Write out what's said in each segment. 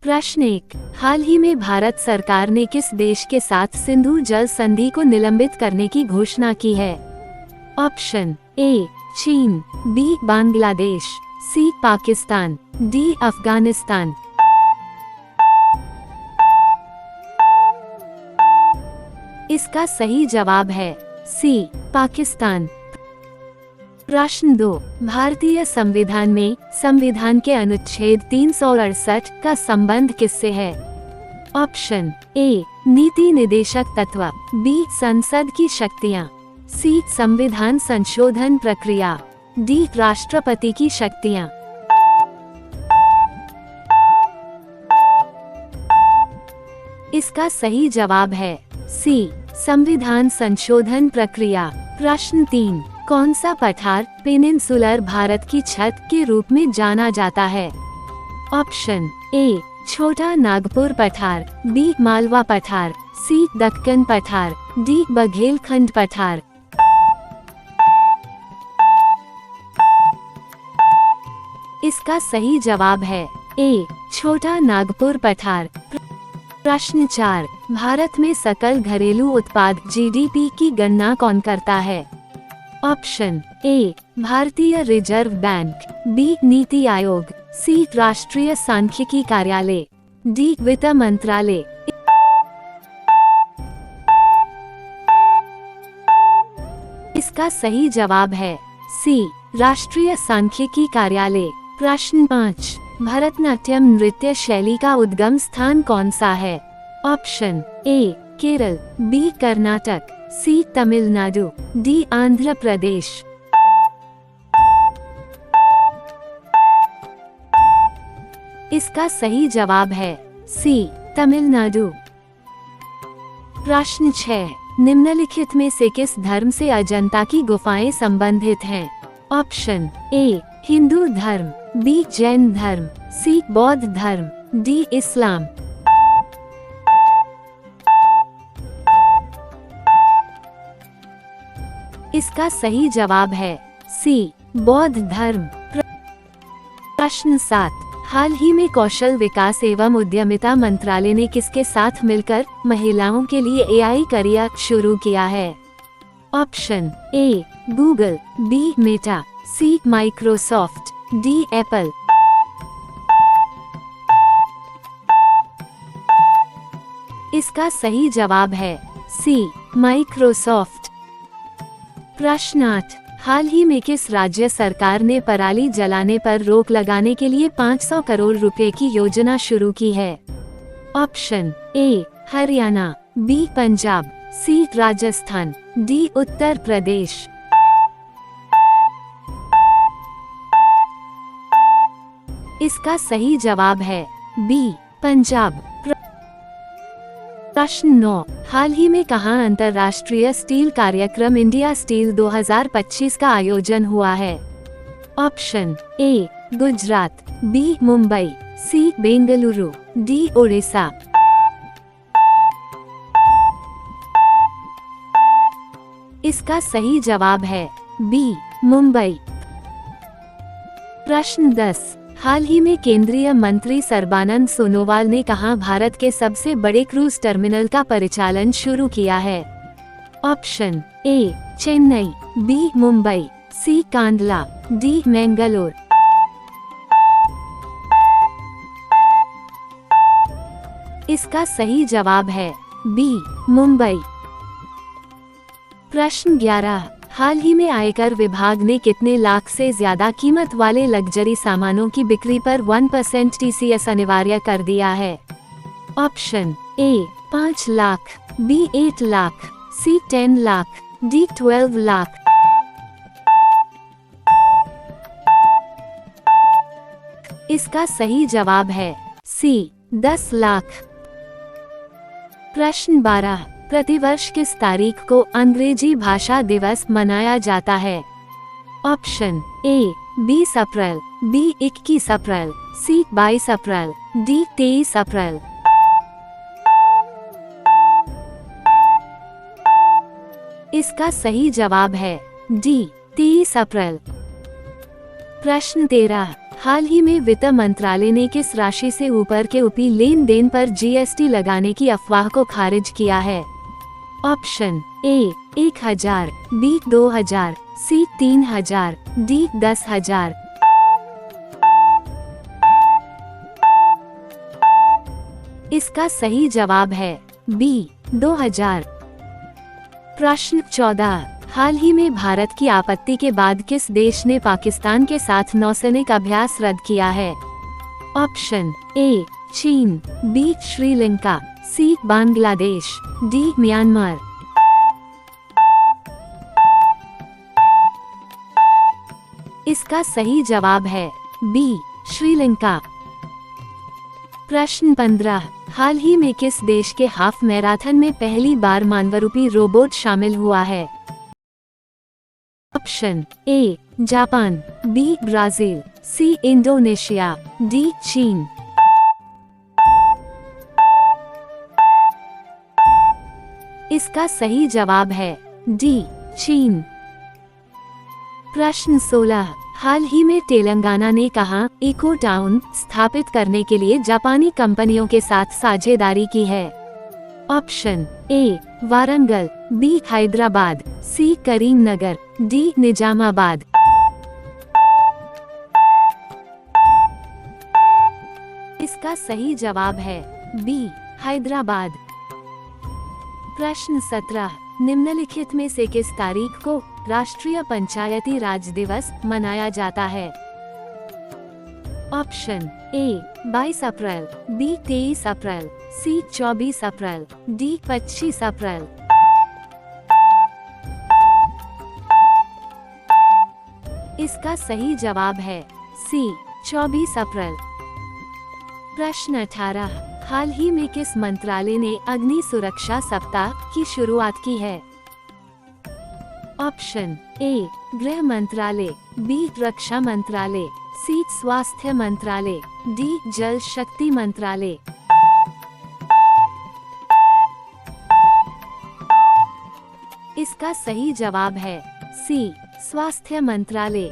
प्रश्न 1, हाल ही में भारत सरकार ने किस देश के साथ सिंधु जल संधि को निलंबित करने की घोषणा की है? ऑप्शन ए चीन, बी बांग्लादेश, सी पाकिस्तान, डी अफगानिस्तान। इसका सही जवाब है सी पाकिस्तान। प्रश्न 2, भारतीय संविधान में संविधान के अनुच्छेद 368 का संबंध किससे है? ऑप्शन ए नीति निदेशक तत्व, बी संसद की शक्तियाँ, सी संविधान संशोधन प्रक्रिया, डी राष्ट्रपति की शक्तियाँ। इसका सही जवाब है सी संविधान संशोधन प्रक्रिया। प्रश्न 3, कौन सा पठार पेनिनसुलर भारत की छत के रूप में जाना जाता है? ऑप्शन ए छोटा नागपुर पठार, बी मालवा पठार, सी दक्कन पठार, डी बघेलखंड पठार। इसका सही जवाब है ए छोटा नागपुर पठार। प्रश्न 4, भारत में सकल घरेलू उत्पाद जीडीपी की गणना कौन करता है? ऑप्शन ए भारतीय reserve bank, B NITI Aayog, सी राष्ट्रीय सांख्यिकी कार्यालय, डी वित्त मंत्रालय। इसका सही जवाब है सी राष्ट्रीय सांख्यिकी कार्यालय। प्रश्न 5, भरतनाट्यम नृत्य शैली का उद्गम स्थान कौन सा है? Option A Kerala, B Karnataka, C Tamil Nadu, D Andhra Pradesh. इसका सही जवाब है सी तमिलनाडु। प्रश्न 6, निम्नलिखित में से किस धर्म से अजंता की गुफाएं संबंधित हैं? ऑप्शन ए हिंदू धर्म, बी जैन धर्म, सी बौद्ध धर्म, डी इस्लाम। इसका सही जवाब है सी बौद्ध धर्म। प्रश्न 7, हाल ही में कौशल विकास एवं उद्यमिता मंत्रालय ने किसके साथ मिलकर महिलाओं के लिए एआई करियर शुरू किया है? Option A Google, B Meta, C Microsoft, D Apple. इसका सही जवाब है सी माइक्रोसॉफ्ट। प्रश्न 8, हाल ही में किस राज्य सरकार ने पराली जलाने पर रोक लगाने के लिए 500 करोड़ रुपए की योजना शुरू की है? Option A Haryana, B Punjab, C Rajasthan, D Uttar Pradesh. इसका सही जवाब है बी पंजाब। प्रश्न 9, हाल ही में कहां अंतर्राष्ट्रीय स्टील कार्यक्रम इंडिया स्टील 2025 का आयोजन हुआ है? Option A Gujarat, B Mumbai, C Bengaluru, D Odisha. इसका सही जवाब है बी मुंबई। प्रश्न 10, हाल ही में केंद्रीय मंत्री सर्बानंद सोनोवाल ने कहां भारत के सबसे बड़े क्रूज टर्मिनल का परिचालन शुरू किया है? Option A Chennai, B Mumbai, C Kandla, D Mangalore. इसका सही जवाब है बी मुंबई। प्रश्न 11, हाल ही में आयकर विभाग ने कितने लाख से ज्यादा कीमत वाले लग्जरी सामानों की बिक्री पर 1% टीसीएस अनिवार्य कर दिया है? Option A 5 lakh, B 8 lakh, C 10 lakh, D 12 lakh. इसका सही जवाब है सी 10 लाख। प्रश्न 12, प्रतिवर्ष किस तारीख को अंग्रेजी भाषा दिवस मनाया जाता है? ऑप्शन ए 20 अप्रैल, बी 21 अप्रैल, सी 22 अप्रैल, डी 23 अप्रैल। इसका सही जवाब है डी 23 अप्रैल। प्रश्न 13, हाल ही में वित्त मंत्रालय ने किस राशि से ऊपर के ऊपरी लेन देन पर जीएसटी लगाने की अफवाह को खारिज किया है? Option A 1000, B 2000, C 3000, D 10,000। इसका सही जवाब है बी 2000। प्रश्न 14, हाल ही में भारत की आपत्ति के बाद किस देश ने पाकिस्तान के साथ नौसैनिक अभ्यास रद्द किया है? ऑप्शन ए चीन, बी श्रीलंका, सी बांग्लादेश, डी म्यांमार। इसका सही जवाब है बी श्रीलंका। प्रश्न 15, हाल ही में किस देश के हाफ मैराथन में पहली बार मानवरूपी रोबोट शामिल हुआ है? Option A Japan, B Brazil, C Indonesia, D चीन। इसका सही जवाब है डी चीन। प्रश्न 16, हाल ही में तेलंगाना ने कहा इको टाउन स्थापित करने के लिए जापानी कंपनियों के साथ साझेदारी की है? Option A Warangal, B Hyderabad, C Karimnagar, D Nizamabad. इसका सही जवाब है बी हैदराबाद। प्रश्न 17, निम्नलिखित में से किस तारीख को राष्ट्रीय पंचायती राज दिवस मनाया जाता है? ऑप्शन ए 22 अप्रैल, बी 23 अप्रैल, सी 24 अप्रैल, डी 25 अप्रैल। इसका सही जवाब है सी 24 अप्रैल। प्रश्न 18, हाल ही में किस मंत्रालय ने अग्नि सुरक्षा सप्ताह की शुरुआत की है? ऑप्शन ए गृह मंत्रालय, बी रक्षा मंत्रालय, सी स्वास्थ्य मंत्रालय, डी जल शक्ति मंत्रालय। इसका सही जवाब है सी स्वास्थ्य मंत्रालय।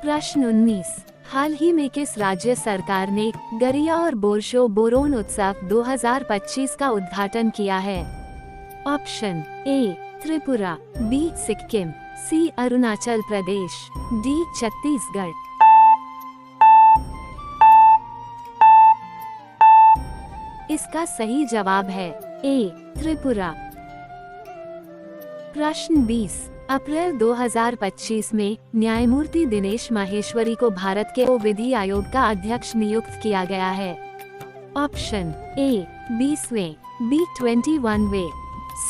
प्रश्न 19, हाल ही में किस राज्य सरकार ने गरिया और बोरशो बोरोन उत्सव 2025 का उद्घाटन किया है? Option A Tripura, B Sikkim, C Arunachal Pradesh, D Chhattisgarh. इसका सही जवाब है ए त्रिपुरा। प्रश्न 20, अप्रैल 2025 में न्यायमूर्ति दिनेश माहेश्वरी को भारत के विधि आयोग का अध्यक्ष नियुक्त किया गया है? ऑप्शन ए 20वें, बी 21वें,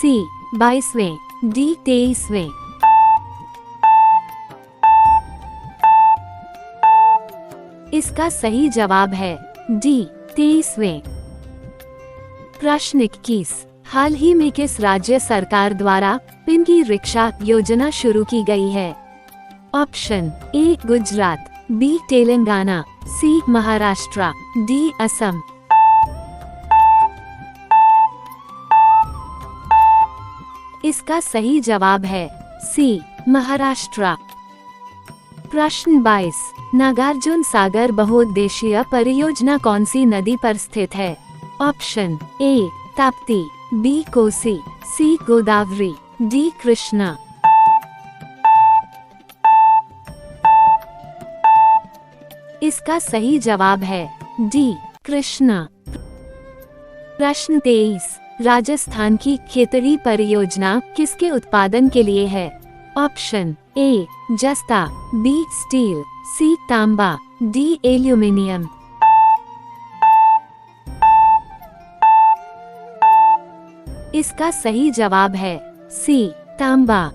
सी 22वें, डी 23वें। इसका सही जवाब है डी 23वें। प्रश्न 21, हाल ही में किस राज्य सरकार द्वारा पिंकी रिक्शा योजना शुरू की गई है? Option A Gujarat, B Telangana, C Maharashtra, D Assam. इसका सही जवाब है सी महाराष्ट्र। प्रश्न 22, नागार्जुन सागर बहुउद्देशीय परियोजना कौन सी नदी पर स्थित है? Option A Tapti, B Kosi, C Godavari, D Krishna. इसका सही जवाब है डी कृष्णा। प्रश्न 23, राजस्थान की खेतड़ी परियोजना किसके उत्पादन के लिए है? ऑप्शन ए जस्ता, बी स्टील, सी तांबा, डी एल्यूमिनियम। इसका सही जवाब है सी तांबा।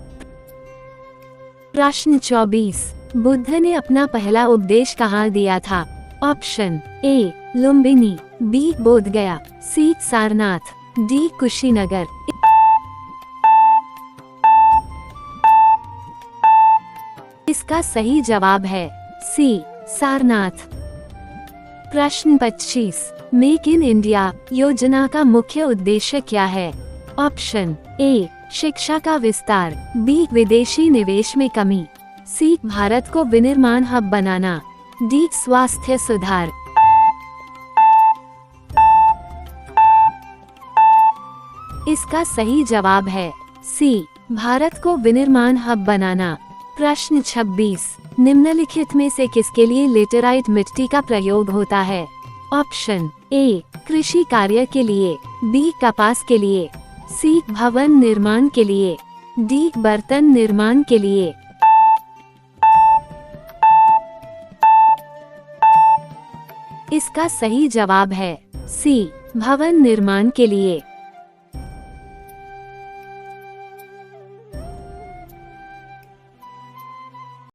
प्रश्न 24, बुद्ध ने अपना पहला उपदेश कहाँ दिया था? Option A Lumbini, B Bodhgaya, C Sarnath, D Kushinagar. इसका सही जवाब है सी सारनाथ। प्रश्न 25, मेक इन इंडिया योजना का मुख्य उद्देश्य क्या है? ऑप्शन ए शिक्षा का विस्तार, बी विदेशी निवेश में कमी, सी भारत को विनिर्माण हब बनाना, डी स्वास्थ्य सुधार। इसका सही जवाब है सी भारत को विनिर्माण हब बनाना। प्रश्न 26, निम्नलिखित में से किसके लिए लेटेराइट मिट्टी का प्रयोग होता है? ऑप्शन ए कृषि कार्य के लिए, बी कपास के लिए, सी भवन निर्माण के लिए, डी बर्तन निर्माण के लिए। इसका सही जवाब है सी भवन निर्माण के लिए।